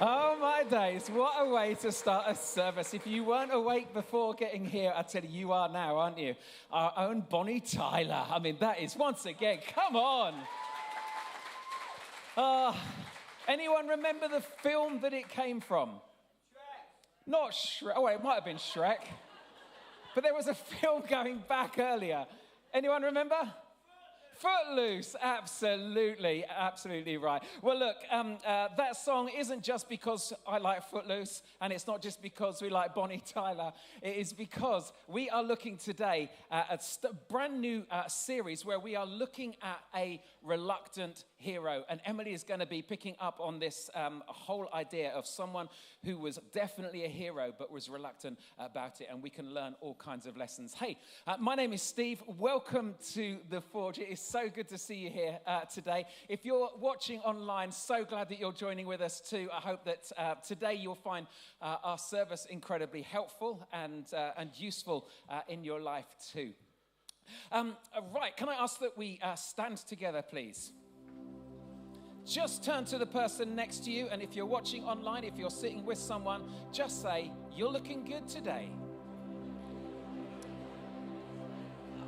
Oh my days, what a way to start a service. If you weren't awake before getting here, I tell you, you are now, aren't you? Our own Bonnie Tyler. I mean, that is, once again, come on. Anyone remember the film that it came from? Shrek. Not Shrek. Oh, wait, it might have been Shrek. But there was a film going back earlier. Anyone remember? Footloose, absolutely right. Well, look, that song isn't just because I like Footloose, and it's not just because we like Bonnie Tyler. It is because we are looking today at a brand new series where we are looking at a reluctant hero. And Emily is going to be picking up on this whole idea of someone who was definitely a hero but was reluctant about it. And we can learn all kinds of lessons. Hey, my name is Steve. Welcome to The Forge. It is so good to see you here today. If you're watching online, so glad that you're joining with us too. I hope that today you'll find our service incredibly helpful and useful in your life too. Right, can I ask that we stand together, please? Just turn to the person next to you, and if you're watching online, if you're sitting with someone, just say, "You're looking good today."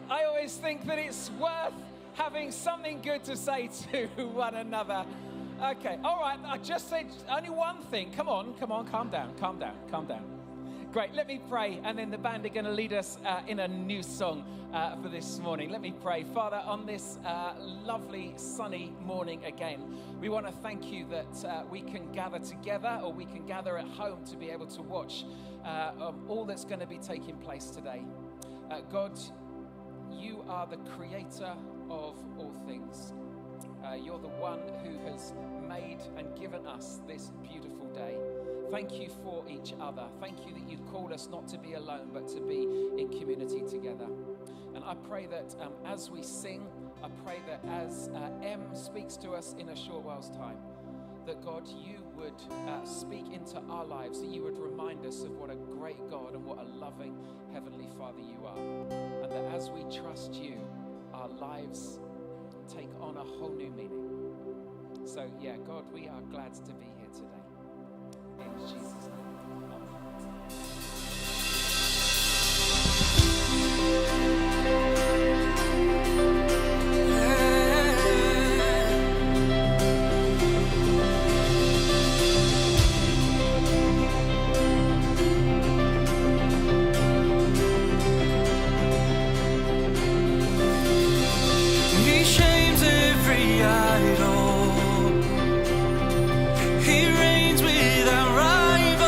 I always think that it's worth having something good to say to one another. Okay, all right, I just said only one thing. Come on, calm down. Great, let me pray, and then the band are going to lead us in a new song for this morning. Let me pray. Father, on this lovely sunny morning again, we want to thank you that we can gather together, or we can gather at home to be able to watch all that's going to be taking place today. God, you are the creator of all things. You're the one who has made and given us this beautiful day. Thank you for each other. Thank you that you've called us not to be alone, but to be in community together. And I pray that as we sing, I pray that as Em speaks to us in a short while's time, that God, you would speak into our lives, that you would remind us of what a great God and what a loving Heavenly Father you are. And that as we trust you, our lives take on a whole new meaning. So yeah, God, we are glad to be here today. In Jesus' name. He shames every idol. He reigns without rival.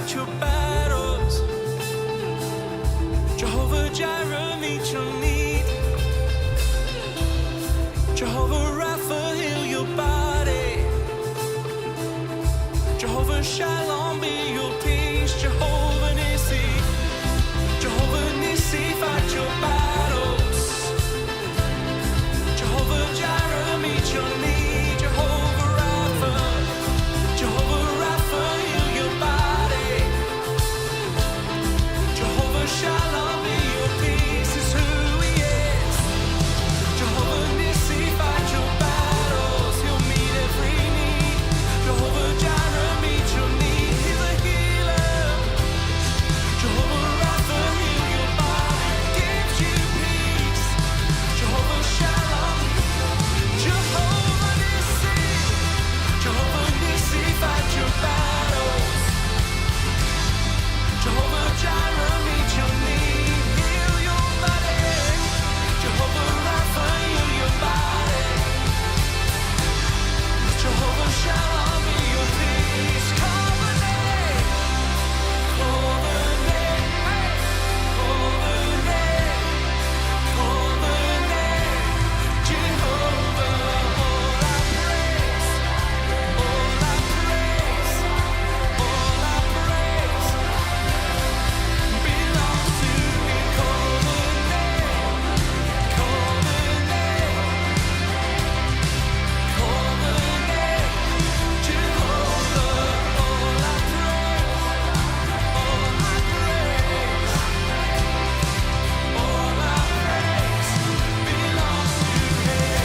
fight your battles. Jehovah Jireh, meet your need. Jehovah Rapha, heal your body. Jehovah Shalom, be your peace. Jehovah Nissi, Jehovah Nissi, fight your battles. Jehovah Jireh, meet your need. Jehovah Rapha, Jehovah Rapha, heal your body. Jehovah Shalom, be your peace, is who he is. Jehovah Nissi, fight your battles. He'll meet every need. Jehovah Jireh, meet your need. He's a healer. Jehovah Rapha, heal your body, gives you peace. Jehovah Shalom, Jehovah Nissi, Jehovah Nissi, fight your battles. Jehovah Jireh, meet your need, heal your body. Jehovah Rapha, heal your body. Jehovah Shalom, be your peace. Call the name, call the name, call the name, call the name. Jehovah, all I praise, all I praise, all I praise belongs to me. Call the name, call the name, call the name. Jehovah, all I praise, all I praise, all I praise belongs to him.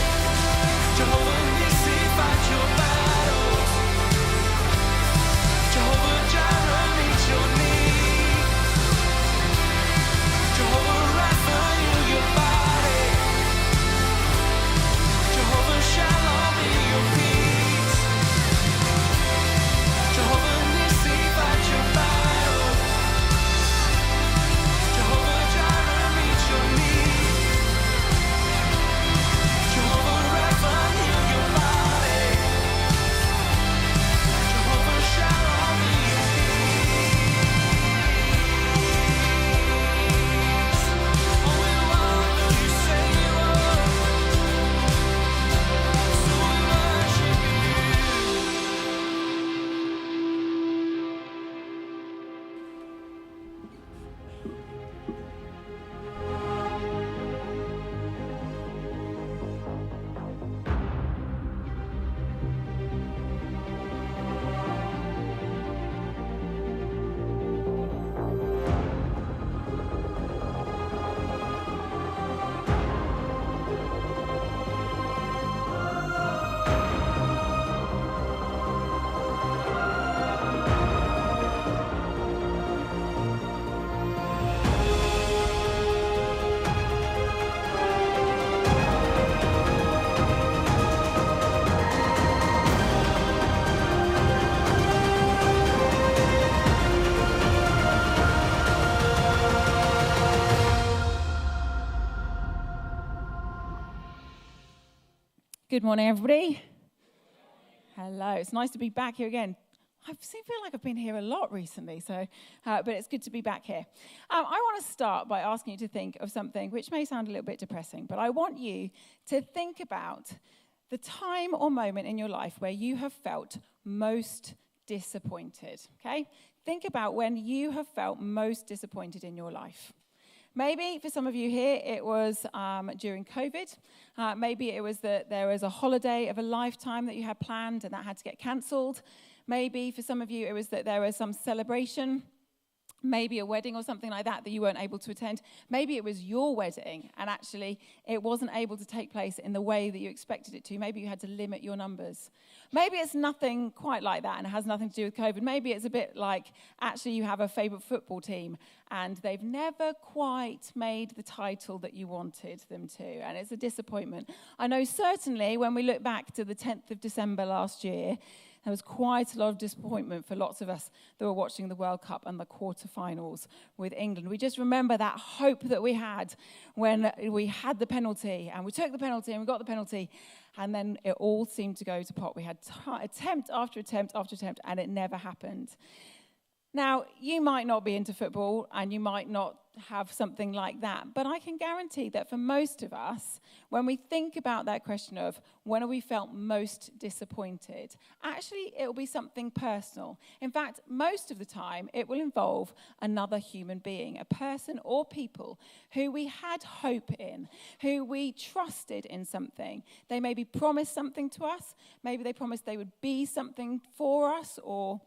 Jehovah Nissi, fight your battles. Jehovah Jireh, meet your need. Jehovah Rapha, heal your body. Jehovah Shalom, be your peace. Jehovah Nissi, fight your battles. Jehovah Jireh, meet your need. Jehovah Rapha, heal your body. Jehovah Shalom, be your peace. Only one that you say you are, so we worship Good morning, everybody. Hello. It's nice to be back here again. I feel like I've been here a lot recently, but it's good to be back here. I want to start by asking you to think of something which may sound a little bit depressing, but I want you to think about the time or moment in your life where you have felt most disappointed, okay? Think about when you have felt most disappointed in your life. Maybe for some of you here, it was during COVID. Maybe it was that there was a holiday of a lifetime that you had planned and that had to get cancelled. Maybe for some of you, it was that there was some celebration, maybe a wedding or something like that you weren't able to attend. Maybe it was your wedding and actually it wasn't able to take place in the way that you expected it to. Maybe you had to limit your numbers. Maybe it's nothing quite like that and it has nothing to do with COVID. Maybe it's a bit like actually you have a favourite football team and they've never quite made the title that you wanted them to, and it's a disappointment. I know certainly when we look back to the 10th of December last year, there was quite a lot of disappointment for lots of us that were watching the World Cup and the quarterfinals with England. We just remember that hope that we had when we had the penalty, and we took the penalty and we got the penalty, and then it all seemed to go to pot. We had attempt after attempt after attempt, and it never happened. Now, you might not be into football and you might not have something like that, but I can guarantee that for most of us, when we think about that question of when have we felt most disappointed, actually it will be something personal. In fact, most of the time it will involve another human being, a person or people who we had hope in, who we trusted in something. They maybe promised something to us, maybe they promised they would be something for us or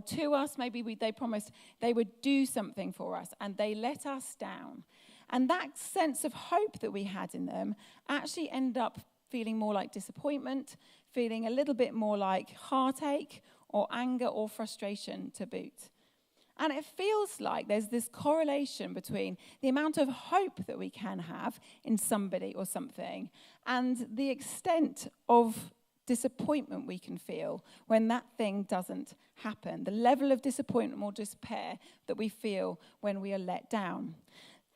to us, maybe they promised they would do something for us, and they let us down. And that sense of hope that we had in them actually ended up feeling more like disappointment, feeling a little bit more like heartache or anger or frustration to boot. And it feels like there's this correlation between the amount of hope that we can have in somebody or something and the extent of disappointment we can feel when that thing doesn't happen, the level of disappointment or despair that we feel when we are let down.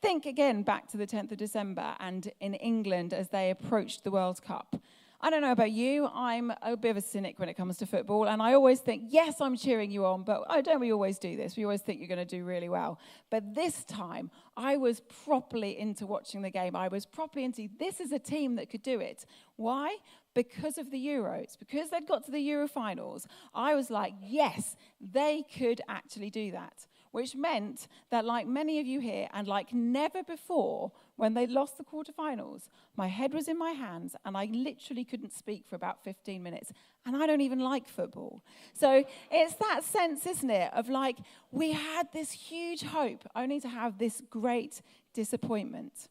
Think again back to the 10th of December and in England as they approached the World Cup. I don't know about you, I'm a bit of a cynic when it comes to football, and I always think, yes, I'm cheering you on, but don't we always do this? We always think you're going to do really well. But this time, I was properly into watching the game. I was properly into, this is a team that could do it. Why? Because of the Euros, because they'd got to the Euro finals. I was like, yes, they could actually do that. Which meant that like many of you here, and like never before, when they lost the quarterfinals, my head was in my hands and I literally couldn't speak for about 15 minutes. And I don't even like football. So it's that sense, isn't it, of like we had this huge hope only to have this great disappointment.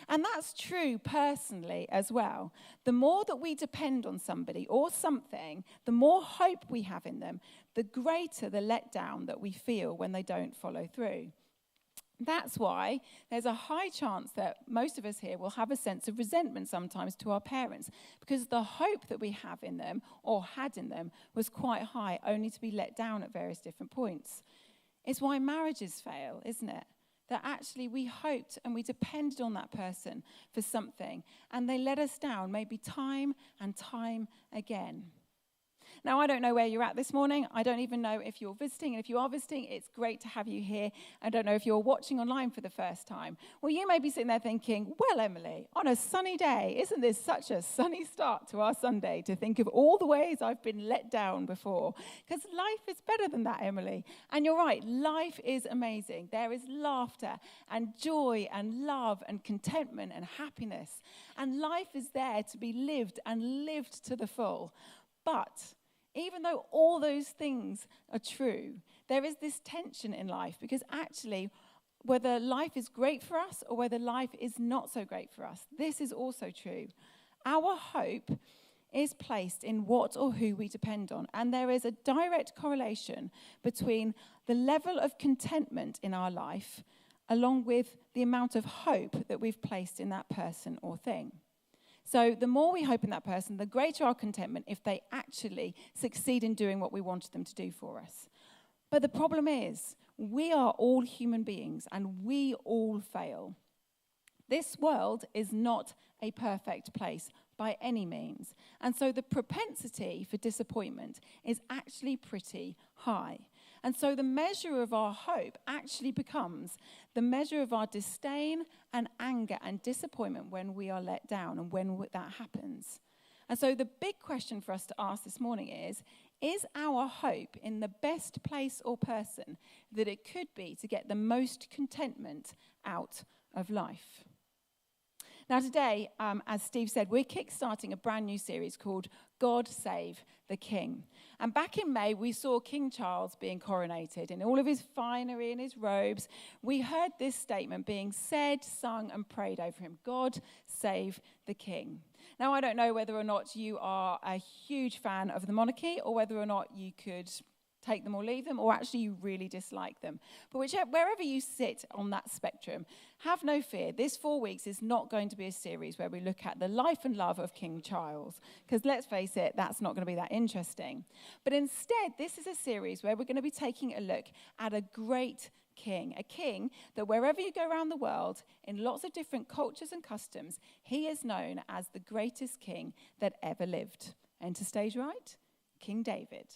And that's true personally as well. The more that we depend on somebody or something, the more hope we have in them, the greater the letdown that we feel when they don't follow through. That's why there's a high chance that most of us here will have a sense of resentment sometimes to our parents, because the hope that we have in them or had in them was quite high, only to be let down at various different points. It's why marriages fail, isn't it? That actually we hoped and we depended on that person for something, and they let us down maybe time and time again. Now, I don't know where you're at this morning. I don't even know if you're visiting. And if you are visiting, it's great to have you here. I don't know if you're watching online for the first time. Well, you may be sitting there thinking, well, Emily, on a sunny day, isn't this such a sunny start to our Sunday to think of all the ways I've been let down before? Because life is better than that, Emily. And you're right, life is amazing. There is laughter and joy and love and contentment and happiness. And life is there to be lived and lived to the full. But even though all those things are true, there is this tension in life, because actually, whether life is great for us or whether life is not so great for us, this is also true. Our hope is placed in what or who we depend on, and there is a direct correlation between the level of contentment in our life along with the amount of hope that we've placed in that person or thing. So the more we hope in that person, the greater our contentment if they actually succeed in doing what we wanted them to do for us. But the problem is, we are all human beings and we all fail. This world is not a perfect place by any means. And so the propensity for disappointment is actually pretty high. And so the measure of our hope actually becomes the measure of our disdain and anger and disappointment when we are let down and when that happens. And so the big question for us to ask this morning is our hope in the best place or person that it could be to get the most contentment out of life? Now today, as Steve said, we're kickstarting a brand new series called God Save the King. And back in May, we saw King Charles being coronated in all of his finery and his robes. We heard this statement being said, sung, and prayed over him: God save the King. Now, I don't know whether or not you are a huge fan of the monarchy or whether or not you could take them or leave them, or actually you really dislike them. But wherever you sit on that spectrum, have no fear. This 4 weeks is not going to be a series where we look at the life and love of King Charles, because let's face it, that's not going to be that interesting. But instead, this is a series where we're going to be taking a look at a great king, a king that wherever you go around the world, in lots of different cultures and customs, he is known as the greatest king that ever lived. Enter stage right, King David.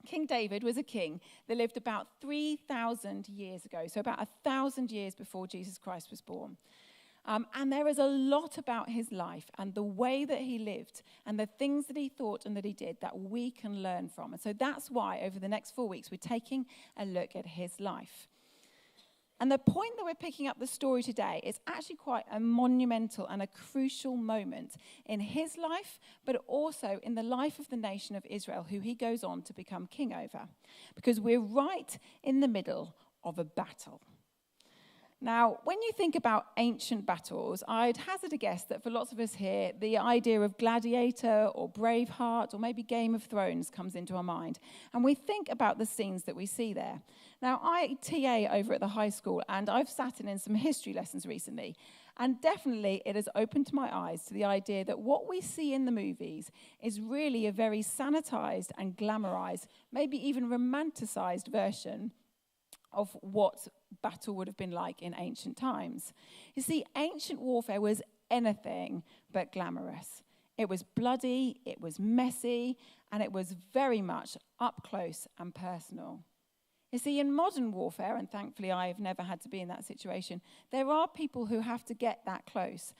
King David was a king that lived about 3,000 years ago, so about 1,000 years before Jesus Christ was born. And there is a lot about his life and the way that he lived and the things that he thought and that he did that we can learn from. And so that's why over the next 4 weeks we're taking a look at his life. And the point that we're picking up the story today is actually quite a monumental and a crucial moment in his life, but also in the life of the nation of Israel, who he goes on to become king over. Because we're right in the middle of a battle. Now, when you think about ancient battles, I'd hazard a guess that for lots of us here, the idea of Gladiator or Braveheart or maybe Game of Thrones comes into our mind. And we think about the scenes that we see there. Now, I TA over at the high school, and I've sat in some history lessons recently. And definitely it has opened my eyes to the idea that what we see in the movies is really a very sanitized and glamorized, maybe even romanticized version of what battle would have been like in ancient times. You see, ancient warfare was anything but glamorous. It was bloody, it was messy, and it was very much up close and personal. You see, in modern warfare, and thankfully I've never had to be in that situation, there are people who have to get that close.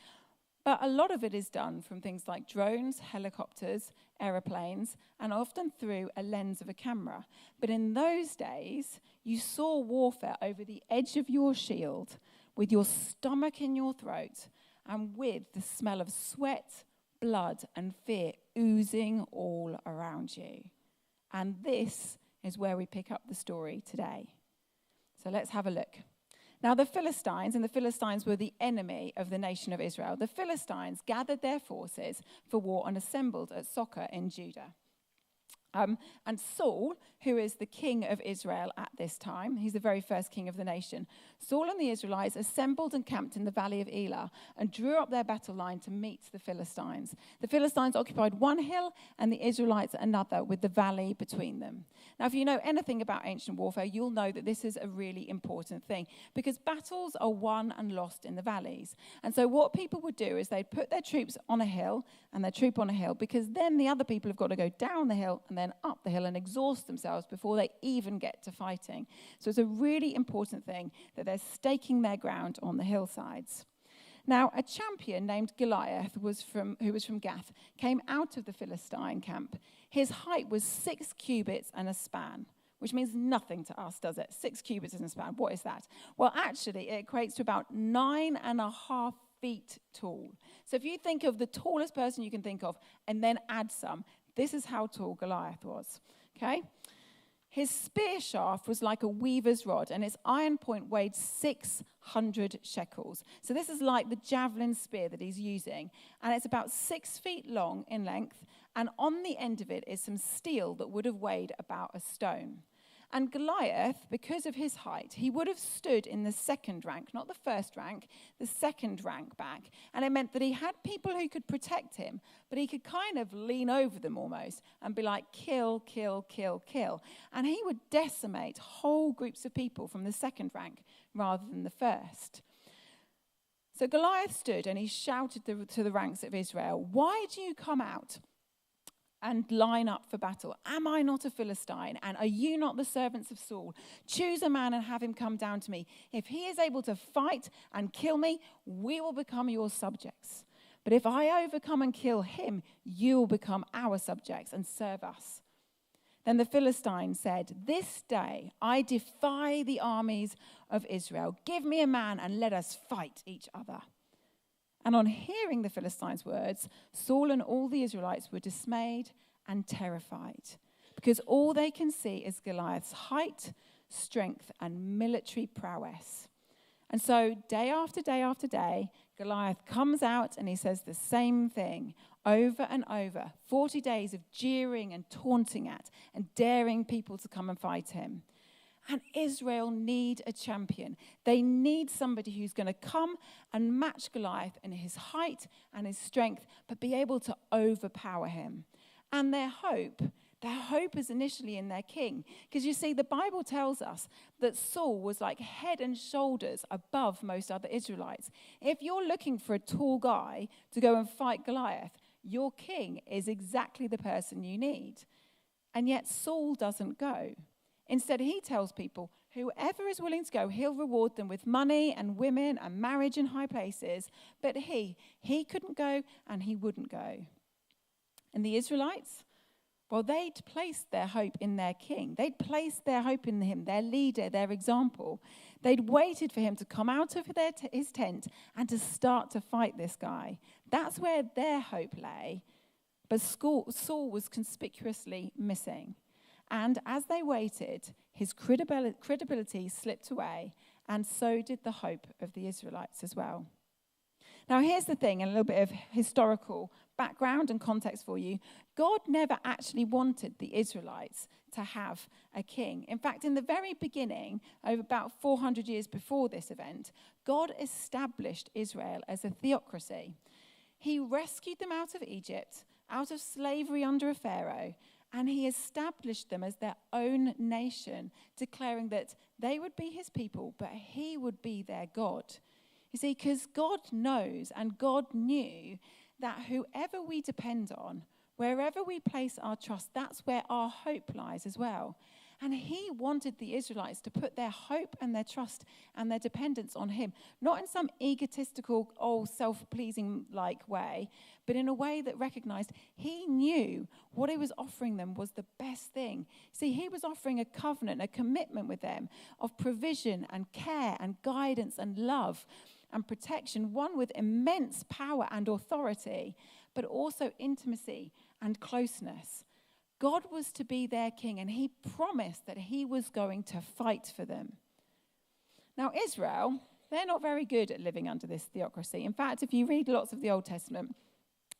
But a lot of it is done from things like drones, helicopters, aeroplanes, and often through a lens of a camera. But in those days, you saw warfare over the edge of your shield, with your stomach in your throat, and with the smell of sweat, blood, and fear oozing all around you. And this is where we pick up the story today. So let's have a look. Now, the Philistines were the enemy of the nation of Israel. The Philistines gathered their forces for war and assembled at Socoh in Judah. And Saul, who is the king of Israel at this time, he's the very first king of the nation. Saul and the Israelites assembled and camped in the valley of Elah and drew up their battle line to meet the Philistines. The Philistines occupied one hill and the Israelites another, with the valley between them. Now, if you know anything about ancient warfare, you'll know that this is a really important thing, because battles are won and lost in the valleys. And so what people would do is they'd put their troops on a hill and their troop on a hill, because then the other people have got to go down the hill and then up the hill and exhaust themselves before they even get to fighting. So it's a really important thing that they're staking their ground on the hillsides. Now, a champion named Goliath, who was from Gath, came out of the Philistine camp. His height was 6 cubits and a span, which means nothing to us, does it? 6 cubits and a span. What is that? Well, actually, it equates to about 9.5 feet tall. So if you think of the tallest person you can think of and then add some, this is how tall Goliath was, okay? His spear shaft was like a weaver's rod, and its iron point weighed 600 shekels. So this is like the javelin spear that he's using, and it's about 6 feet long in length, and on the end of it is some steel that would have weighed about a stone. And Goliath, because of his height, he would have stood in the second rank, not the first rank, the second rank back. And it meant that he had people who could protect him, but he could kind of lean over them almost and be like, kill, kill, kill, kill. And he would decimate whole groups of people from the second rank rather than the first. So Goliath stood and he shouted to the ranks of Israel, "Why do you come out and line up for battle? Am I not a Philistine? And are you not the servants of Saul? Choose a man and have him come down to me. If he is able to fight and kill me, we will become your subjects. But if I overcome and kill him, you will become our subjects and serve us." Then the Philistine said, "This day I defy the armies of Israel. Give me a man and let us fight each other." And on hearing the Philistines' words, Saul and all the Israelites were dismayed and terrified, because all they can see is Goliath's height, strength, and military prowess. And so day after day after day, Goliath comes out and he says the same thing over and over. 40 days of jeering and taunting at and daring people to come and fight him. And Israel need a champion. They need somebody who's going to come and match Goliath in his height and his strength, but be able to overpower him. And their hope is initially in their king. Because you see, the Bible tells us that Saul was like head and shoulders above most other Israelites. If you're looking for a tall guy to go and fight Goliath, your king is exactly the person you need. And yet Saul doesn't go. Instead, he tells people, whoever is willing to go, he'll reward them with money and women and marriage in high places. But he couldn't go and he wouldn't go. And the Israelites, well, they'd placed their hope in their king. They'd placed their hope in him, their leader, their example. They'd waited for him to come out of his tent and to start to fight this guy. That's where their hope lay. But Saul was conspicuously missing. And as they waited, his credibility slipped away, and so did the hope of the Israelites as well. Now, here's the thing, a little bit of historical background and context for you. God never actually wanted the Israelites to have a king. In fact, in the very beginning, over about 400 years before this event, God established Israel as a theocracy. He rescued them out of Egypt, out of slavery under a Pharaoh, and he established them as their own nation, declaring that they would be his people, but he would be their God. You see, because God knows and God knew that whoever we depend on, wherever we place our trust, that's where our hope lies as well. And he wanted the Israelites to put their hope and their trust and their dependence on him, not in some egotistical, self-pleasing like way, but in a way that recognized he knew what he was offering them was the best thing. See, he was offering a covenant, a commitment with them of provision and care and guidance and love and protection, one with immense power and authority, but also intimacy and closeness. God was to be their king, and he promised that he was going to fight for them. Now, Israel, they're not very good at living under this theocracy. In fact, if you read lots of the Old Testament,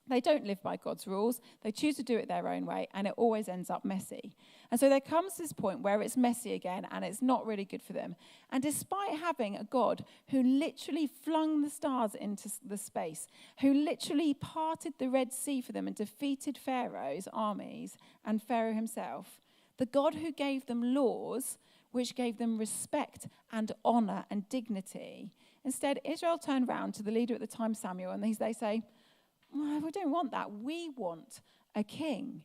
they don't live by God's rules. They choose to do it their own way, and it always ends up messy. And so there comes this point where it's messy again, and it's not really good for them. And despite having a God who literally flung the stars into the space, who literally parted the Red Sea for them and defeated Pharaoh's armies and Pharaoh himself, the God who gave them laws, which gave them respect and honor and dignity, instead, Israel turned around to the leader at the time, Samuel, and they say, "Well, we don't want that. We want a king."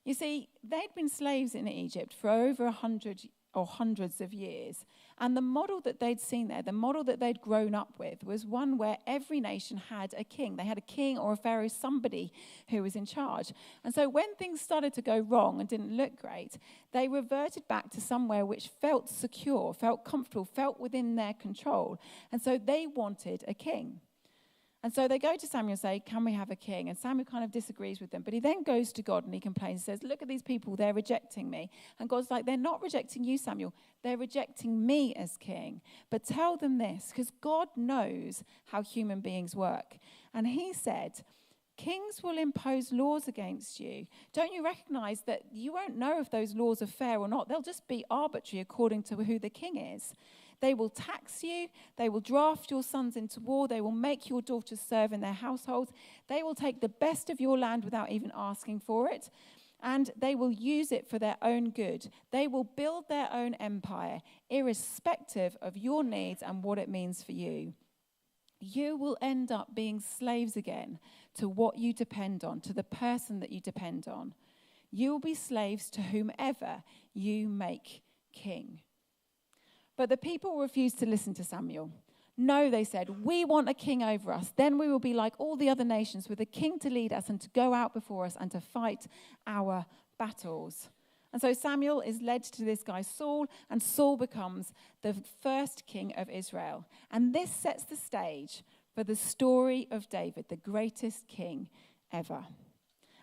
You see, they'd been slaves in Egypt for over 100 or hundreds of years. And the model that they'd seen there, the model that they'd grown up with, was one where every nation had a king. They had a king or a pharaoh, somebody who was in charge. And so when things started to go wrong and didn't look great, they reverted back to somewhere which felt secure, felt comfortable, felt within their control. And so they wanted a king. And so they go to Samuel and say, "Can we have a king?" And Samuel kind of disagrees with them. But he then goes to God and he complains and says, "Look at these people, they're rejecting me." And God's like, "They're not rejecting you, Samuel. They're rejecting me as king. But tell them this," because God knows how human beings work. And he said, "Kings will impose laws against you. Don't you recognize that you won't know if those laws are fair or not? They'll just be arbitrary according to who the king is. They will tax you. They will draft your sons into war. They will make your daughters serve in their households. They will take the best of your land without even asking for it. And they will use it for their own good. They will build their own empire, irrespective of your needs and what it means for you. You will end up being slaves again to what you depend on, to the person that you depend on. You will be slaves to whomever you make king." But the people refused to listen to Samuel. "No," they said, "we want a king over us. Then we will be like all the other nations, with a king to lead us and to go out before us and to fight our battles." And so Samuel is led to this guy Saul, and Saul becomes the first king of Israel. And this sets the stage for the story of David, the greatest king ever.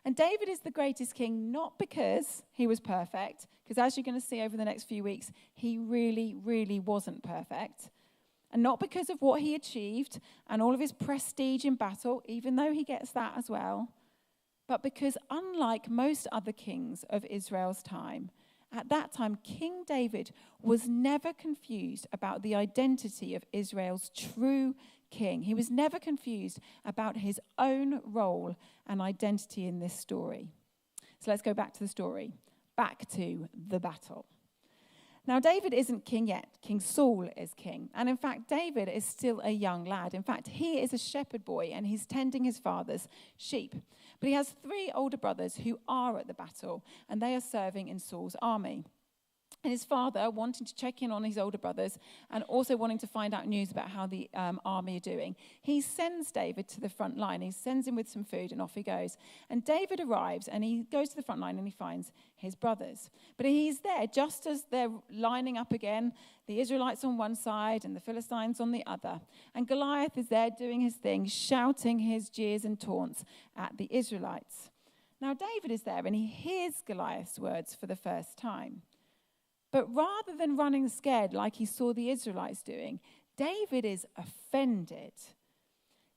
And David is the greatest king not because he was perfect, because as you're going to see over the next few weeks, he really, really wasn't perfect. And not because of what he achieved and all of his prestige in battle, even though he gets that as well, but because unlike most other kings of Israel's time, at that time, King David was never confused about the identity of Israel's true king. He was never confused about his own role and identity in this story. So let's go back to the story, back to the battle. Now, David isn't king yet. King Saul is king. And in fact, David is still a young lad. In fact, he is a shepherd boy and he's tending his father's sheep. But he has 3 older brothers who are at the battle and they are serving in Saul's army. And his father, wanting to check in on his older brothers and also wanting to find out news about how the army are doing, he sends David to the front line. He sends him with some food and off he goes. And David arrives and he goes to the front line and he finds his brothers. But he's there just as they're lining up again, the Israelites on one side and the Philistines on the other. And Goliath is there doing his thing, shouting his jeers and taunts at the Israelites. Now David is there and he hears Goliath's words for the first time. But rather than running scared like he saw the Israelites doing, David is offended.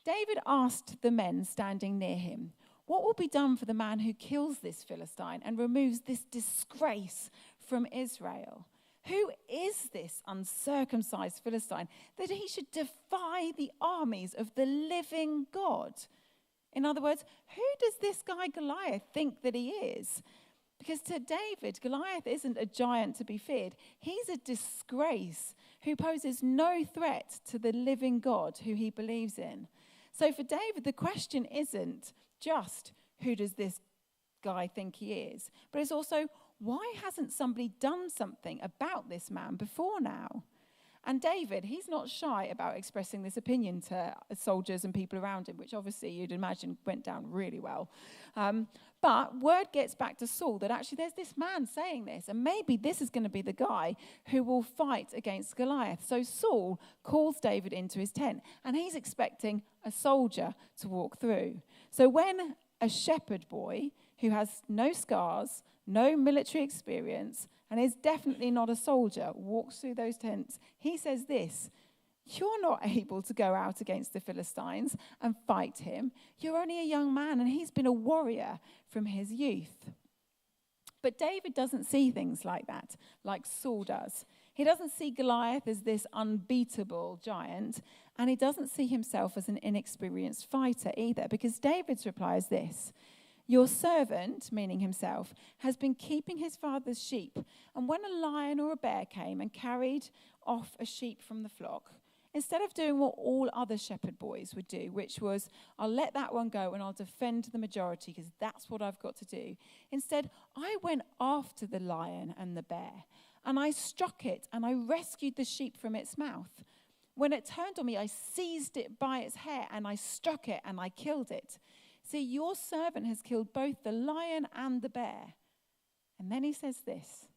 David asked the men standing near him, "What will be done for the man who kills this Philistine and removes this disgrace from Israel? Who is this uncircumcised Philistine that he should defy the armies of the living God?" In other words, who does this guy Goliath think that he is? Because to David, Goliath isn't a giant to be feared. He's a disgrace who poses no threat to the living God who he believes in. So for David, the question isn't just who does this guy think he is, but it's also why hasn't somebody done something about this man before now? And David, he's not shy about expressing this opinion to soldiers and people around him, which obviously you'd imagine went down really well. But word gets back to Saul that actually there's this man saying this, and maybe this is going to be the guy who will fight against Goliath. So Saul calls David into his tent, and he's expecting a soldier to walk through. So when a shepherd boy who has no scars, no military experience, and is definitely not a soldier, walks through those tents, he says this: "You're not able to go out against the Philistines and fight him. You're only a young man, and he's been a warrior from his youth." But David doesn't see things like that, like Saul does. He doesn't see Goliath as this unbeatable giant, and he doesn't see himself as an inexperienced fighter either, because David's reply is this: "Your servant," meaning himself, "has been keeping his father's sheep. And when a lion or a bear came and carried off a sheep from the flock, instead of doing what all other shepherd boys would do, which was, I'll let that one go and I'll defend the majority because that's what I've got to do. Instead, I went after the lion and the bear and I struck it and I rescued the sheep from its mouth. When it turned on me, I seized it by its hair and I struck it and I killed it. See, your servant has killed both the lion and the bear." And then he says this: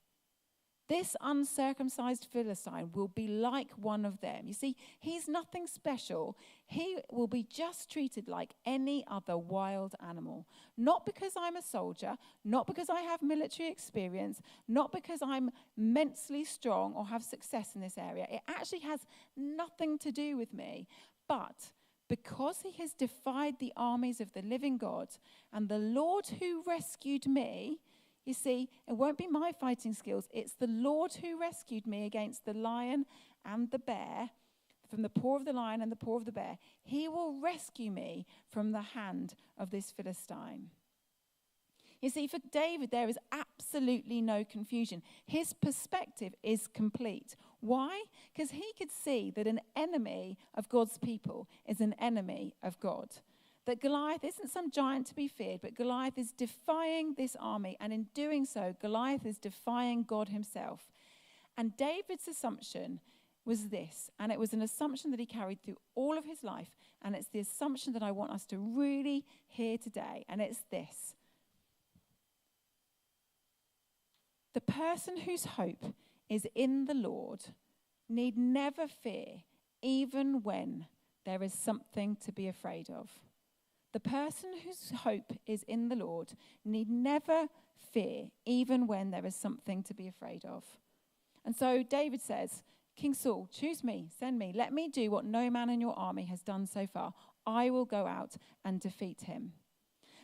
"This uncircumcised Philistine will be like one of them." You see, he's nothing special. He will be just treated like any other wild animal. Not because I'm a soldier, not because I have military experience, not because I'm mentally strong or have success in this area. It actually has nothing to do with me. But because he has defied the armies of the living God and the Lord who rescued me, you see, it won't be my fighting skills. It's the Lord who rescued me against the lion and the bear, from the paw of the lion and the paw of the bear. He will rescue me from the hand of this Philistine. You see, for David, there is absolutely no confusion. His perspective is complete. Why? Because he could see that an enemy of God's people is an enemy of God. That Goliath isn't some giant to be feared, but Goliath is defying this army. And in doing so, Goliath is defying God himself. And David's assumption was this, and it was an assumption that he carried through all of his life. And it's the assumption that I want us to really hear today. And it's this: the person whose hope is in the Lord need never fear, even when there is something to be afraid of. The person whose hope is in the Lord need never fear, even when there is something to be afraid of. And so David says, "King Saul, choose me, send me. Let me do what no man in your army has done so far. I will go out and defeat him."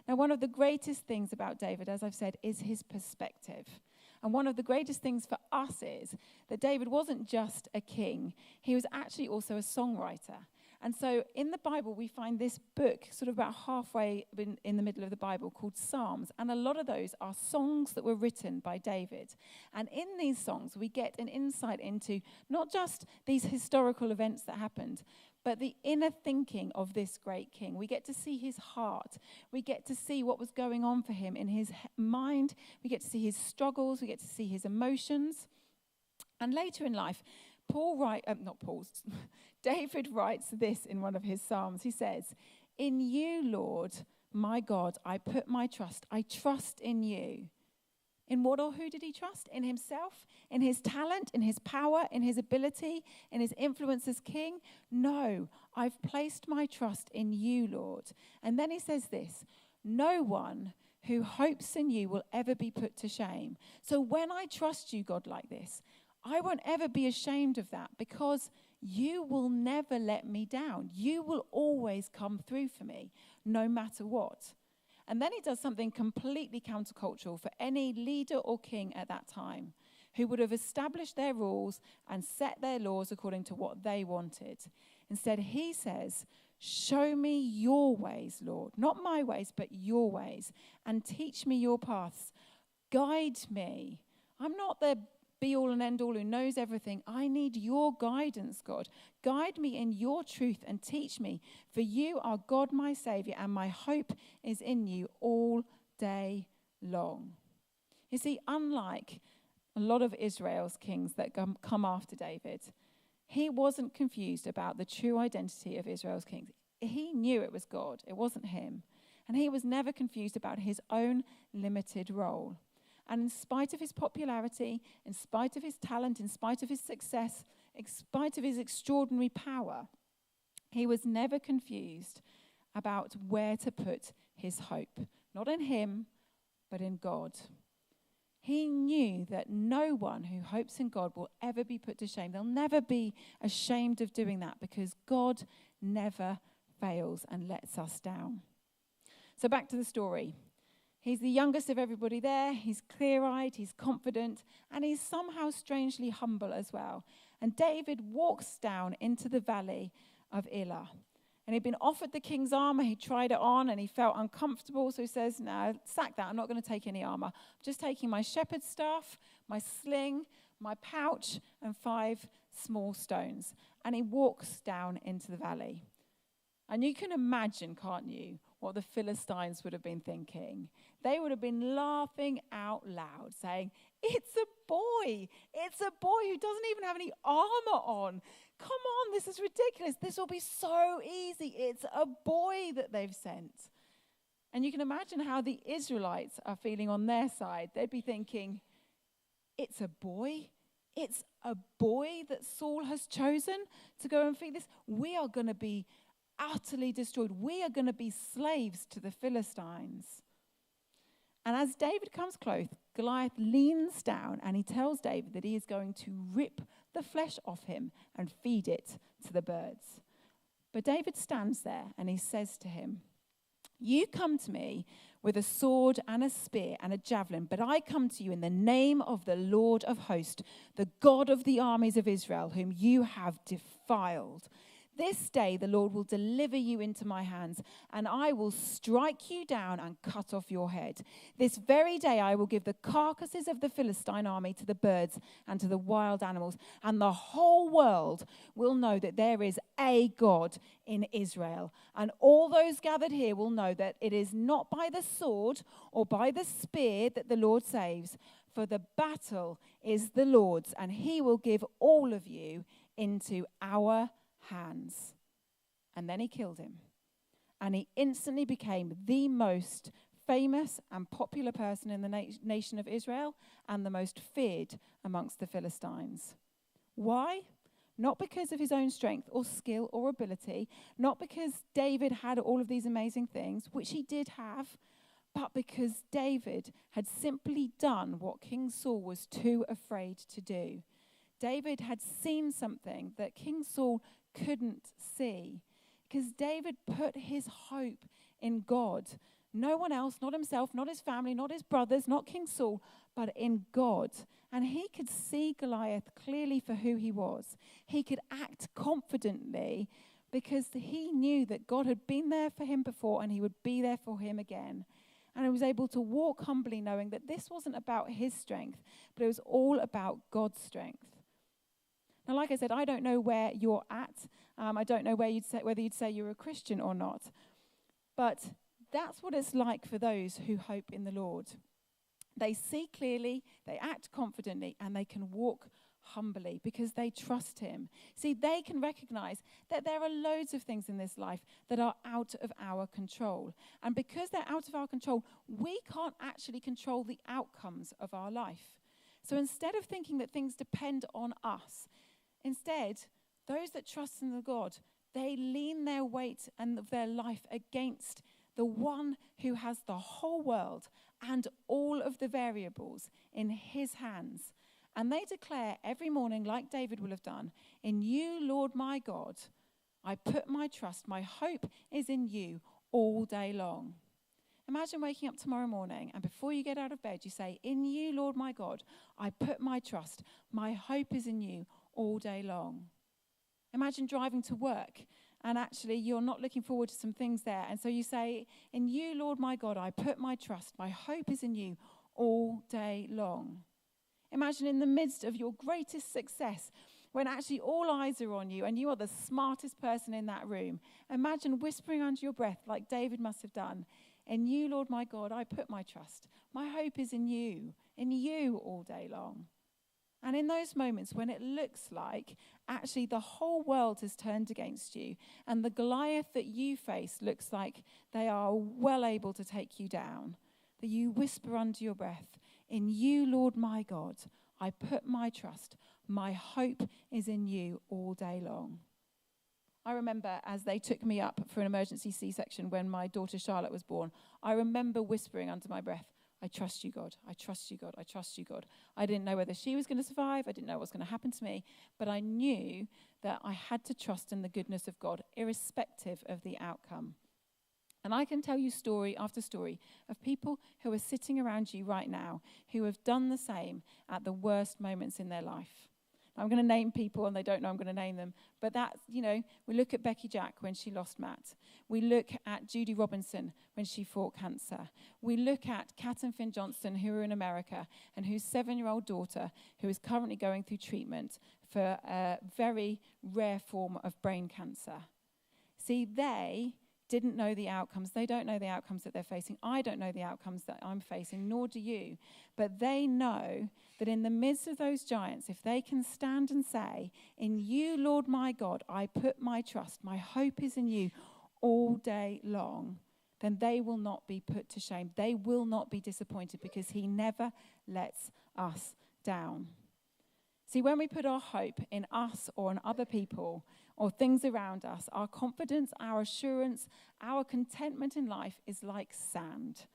Now, one of the greatest things about David, as I've said, is his perspective. And one of the greatest things for us is that David wasn't just a king. He was actually also a songwriter. And so in the Bible, we find this book sort of about halfway in the middle of the Bible called Psalms. And a lot of those are songs that were written by David. And in these songs, we get an insight into not just these historical events that happened, but the inner thinking of this great king. We get to see his heart. We get to see what was going on for him in his mind. We get to see his struggles. We get to see his emotions. And later in life, David writes this in one of his Psalms. He says, "In you, Lord, my God, I put my trust. I trust in you." In what or who did he trust? In himself? In his talent? In his power? In his ability? In his influence as king? No, I've placed my trust in you, Lord. And then he says this, "No one who hopes in you will ever be put to shame." So when I trust you, God, like this, I won't ever be ashamed of that, because you will never let me down. You will always come through for me, no matter what. And then he does something completely countercultural for any leader or king at that time, who would have established their rules and set their laws according to what they wanted. Instead, he says, "Show me your ways, Lord, not my ways, but your ways, and teach me your paths. Guide me." I'm not the be-all and end-all who knows everything. I need your guidance, God. Guide me in your truth and teach me, for you are God, my Savior, and my hope is in you all day long. You see, unlike a lot of Israel's kings that come after David, he wasn't confused about the true identity of Israel's kings. He knew it was God. It wasn't him. And he was never confused about his own limited role. And in spite of his popularity, in spite of his talent, in spite of his success, in spite of his extraordinary power, he was never confused about where to put his hope. Not in him, but in God. He knew that no one who hopes in God will ever be put to shame. They'll never be ashamed of doing that, because God never fails and lets us down. So back to the story. He's the youngest of everybody there. He's clear-eyed, he's confident, and he's somehow strangely humble as well. And David walks down into the valley of Elah. And he'd been offered the king's armor. He tried it on and he felt uncomfortable. So he says, "No, sack that. I'm not going to take any armor. I'm just taking my shepherd's staff, my sling, my pouch, and 5 small stones." And he walks down into the valley. And you can imagine, can't you, what the Philistines would have been thinking. They would have been laughing out loud, saying, "It's a boy. It's a boy who doesn't even have any armor on. Come on, this is ridiculous. This will be so easy. It's a boy that they've sent." And you can imagine how the Israelites are feeling on their side. They'd be thinking, "It's a boy? It's a boy that Saul has chosen to go and feed this? We are going to be utterly destroyed. We are going to be slaves to the Philistines." And as David comes close, Goliath leans down and he tells David that he is going to rip the flesh off him and feed it to the birds. But David stands there and he says to him, "You come to me with a sword and a spear and a javelin, but I come to you in the name of the Lord of hosts, the God of the armies of Israel, whom you have defiled. This day the Lord will deliver you into my hands, and I will strike you down and cut off your head. This very day I will give the carcasses of the Philistine army to the birds and to the wild animals, and the whole world will know that there is a God in Israel. And all those gathered here will know that it is not by the sword or by the spear that the Lord saves, for the battle is the Lord's, and he will give all of you into our hands." And then he killed him. And he instantly became the most famous and popular person in the nation of Israel, and the most feared amongst the Philistines. Why? Not because of his own strength or skill or ability, not because David had all of these amazing things, which he did have, but because David had simply done what King Saul was too afraid to do. David had seen something that King Saul couldn't see, because David put his hope in God. No one else, not himself, not his family, not his brothers, not King Saul, but in God. And he could see Goliath clearly for who he was. He could act confidently because he knew that God had been there for him before and he would be there for him again. And he was able to walk humbly knowing that this wasn't about his strength, but it was all about God's strength. Now, like I said, I don't know where you're at. I don't know whether you'd say you're a Christian or not. But that's what it's like for those who hope in the Lord. They see clearly, they act confidently, and they can walk humbly because they trust him. See, they can recognize that there are loads of things in this life that are out of our control. And because they're out of our control, we can't actually control the outcomes of our life. So instead of thinking that things depend on us, instead, those that trust in the God, they lean their weight and their life against the one who has the whole world and all of the variables in his hands. And they declare every morning, like David will have done, in you, Lord my God, I put my trust, my hope is in you all day long. Imagine waking up tomorrow morning and before you get out of bed, you say, in you, Lord my God, I put my trust, my hope is in you all day long. Imagine driving to work and actually you're not looking forward to some things there. And so you say, in you, Lord my God, I put my trust, my hope is in you all day long. Imagine in the midst of your greatest success, when actually all eyes are on you and you are the smartest person in that room. Imagine whispering under your breath like David must have done. In you, Lord my God, I put my trust. My hope is in you all day long. And in those moments when it looks like actually the whole world has turned against you and the Goliath that you face looks like they are well able to take you down, that you whisper under your breath, in you, Lord my God, I put my trust. My hope is in you all day long. I remember as they took me up for an emergency C-section when my daughter Charlotte was born, I remember whispering under my breath, I trust you, God. I trust you, God. I trust you, God. I didn't know whether she was going to survive. I didn't know what was going to happen to me. But I knew that I had to trust in the goodness of God, irrespective of the outcome. And I can tell you story after story of people who are sitting around you right now who have done the same at the worst moments in their life. Now, I'm going to name people, and they don't know I'm going to name them. But that's, we look at Becky Jack when she lost Matt. We look at Judy Robinson when she fought cancer. We look at Kat and Finn Johnson, who are in America, and whose 7-year-old daughter, who is currently going through treatment for a very rare form of brain cancer. See, they didn't know the outcomes. They don't know the outcomes that they're facing. I don't know the outcomes that I'm facing, nor do you. But they know that in the midst of those giants, if they can stand and say, in you, Lord my God, I put my trust, my hope is in you all day long, then they will not be put to shame. They will not be disappointed because he never lets us down. See, when we put our hope in us or in other people or things around us, our confidence, our assurance, our contentment in life is like sand.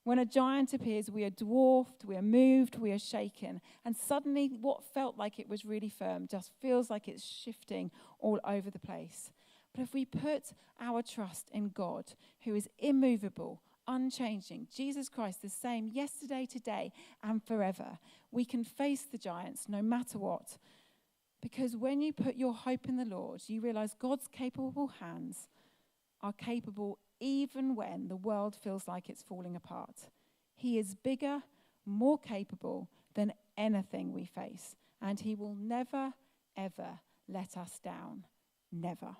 When a giant appears, we are dwarfed, we are moved, we are shaken. And suddenly what felt like it was really firm just feels like it's shifting all over the place. But if we put our trust in God, who is immovable, unchanging, Jesus Christ, the same yesterday, today, and forever, we can face the giants no matter what. Because when you put your hope in the Lord, you realize God's capable hands are capable even when the world feels like it's falling apart. He is bigger, more capable than anything we face, and he will never, ever let us down. Never.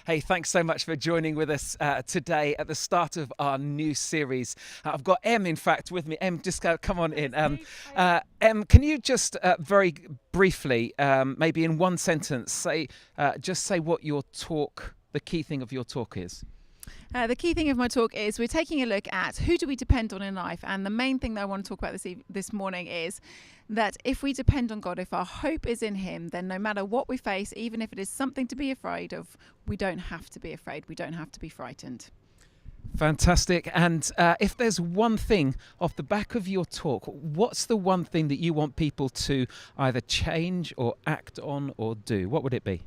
Hey, thanks so much for joining with us today at the start of our new series. I've got Em, in fact, with me. Em, just come on in. Em, can you just very briefly, maybe in one sentence, say what your talk, the key thing of your talk is? The key thing of my talk is we're taking a look at who do we depend on in life. And the main thing that I want to talk about this morning is that if we depend on God, if our hope is in him, then no matter what we face, even if it is something to be afraid of, we don't have to be afraid. We don't have to be frightened. Fantastic. And if there's one thing off the back of your talk, what's the one thing that you want people to either change or act on or do? What would it be?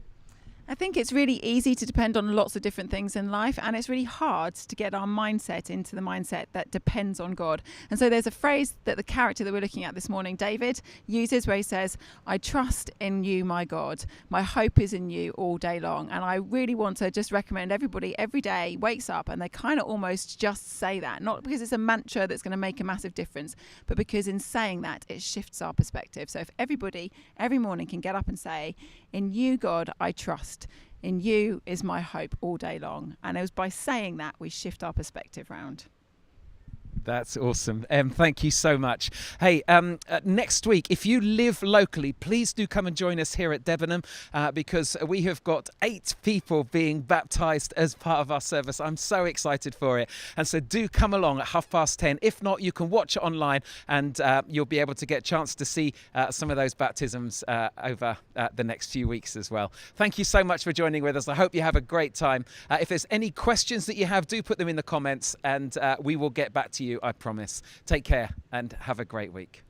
I think it's really easy to depend on lots of different things in life, and it's really hard to get our mindset into the mindset that depends on God. And so there's a phrase that the character that we're looking at this morning, David, uses where he says, I trust in you, my God. My hope is in you all day long. And I really want to just recommend everybody every day wakes up and they kind of almost just say that, not because it's a mantra that's going to make a massive difference, but because in saying that, it shifts our perspective. So if everybody every morning can get up and say, in you, God, I trust. In you is my hope all day long. And it was by saying that we shift our perspective round. That's awesome. Thank you so much. Hey, next week, if you live locally, please do come and join us here at Debenham because we have got 8 people being baptised as part of our service. I'm so excited for it. And so do come along at 10:30. If not, you can watch it online and you'll be able to get a chance to see some of those baptisms over the next few weeks as well. Thank you so much for joining with us. I hope you have a great time. If there's any questions that you have, do put them in the comments and we will get back to you, I promise. Take care and have a great week.